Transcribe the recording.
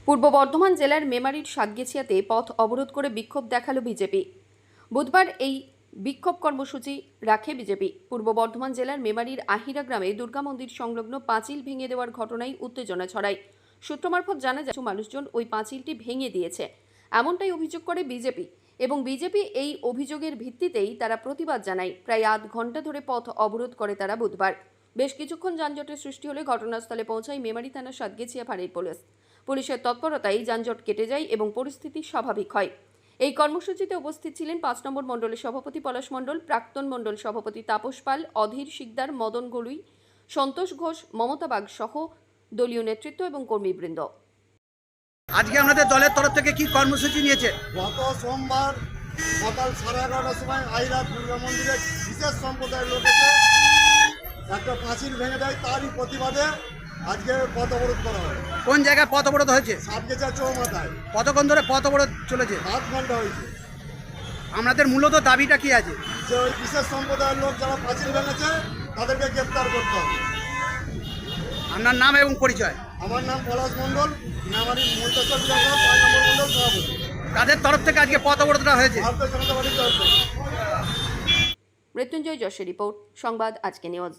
পূর্ব বর্ধমান জেলার মেমারির সাতগেছিয়াতে পথ অবরোধ করে বিক্ষোভ দেখালো বিজেপি। বুধবার এই বিক্ষোভ কর্মসূচি রাখে বিজেপি। পূর্ব বর্ধমান জেলার মেমারির আহিরা গ্রামে দুর্গা মন্দির সংলগ্ন পাঁচিল ভেঙে দেওয়ার ঘটনায় উত্তেজনা ছড়ায়। সূত্র মারফত জানা যায় মানুষজন ওই পাঁচিলটি ভেঙে দিয়েছে, এমনটাই অভিযোগ করে বিজেপি এবং বিজেপি এই অভিযোগের ভিত্তিতেই তারা প্রতিবাদ জানায়। প্রায় আধ ঘন্টা ধরে পথ অবরোধ করে তারা বুধবার। বেশ কিছুক্ষণ যানজটের সৃষ্টি হলে ঘটনাস্থলে পৌঁছায় মেমারি থানার সাতগেছিয়া ফাঁড়ির পুলিশ। পুলিশের তৎপরতায় যানজট কেটে যায় এবং পরিস্থিতি স্বাভাবিক হয়। এই কর্মসূচিতে উপস্থিত ছিলেন ৫ নম্বর মণ্ডলের সভাপতি পলাশ মণ্ডল, প্রাক্তন মণ্ডল সভাপতি তাপস পাল, অধীর শিকদার, মদন গলুই, সন্তোষ ঘোষ, মমতা বাগ সহ দলীয় নেতৃত্ব এবং কর্মীবৃন্দ। আজকে আমাদের দলের তরফ থেকে কি কর্মসূচি নিয়েছে? গত সোমবার সকাল 11:30টার সময় আইরা দুর্গা মন্দিরে বিশেষ সম্প্রদায়ের লোক এসে একটা পাঁচিল ভেঙে দেয়, তারই প্রতিবাদে আজকে পথ অবরোধ করা হয়। কোন জায়গায় পথ অবরোধ হয়েছে? সাতগেছিয়া চৌমাথায়। কতক্ষণ ধরে পথ অবরোধ চলেছে? 8 ঘন্টা হয়েছে। আমাদের মূলত দাবিটা কি আছে? যে ওই বিশেষ সম্প্রদায়ের লোক যারা পাঁচিল ভেঙেছে তাদেরকে গ্রেপ্তার করতে হবে। আপনার নাম এবং পরিচয়? আমার নাম পলাশ মণ্ডল, মেমারি মন্তেশ্বর বিধানসভা 5 নম্বর মণ্ডল সভাপতি। তাদের তরফ থেকে আজকে পথ অবরোধটা হয়েছে? ভারতীয় জনতা পার্টির তরফ থেকে। মৃত্যুঞ্জয় যশের রিপোর্ট, সংবাদ আজকে নিউজ।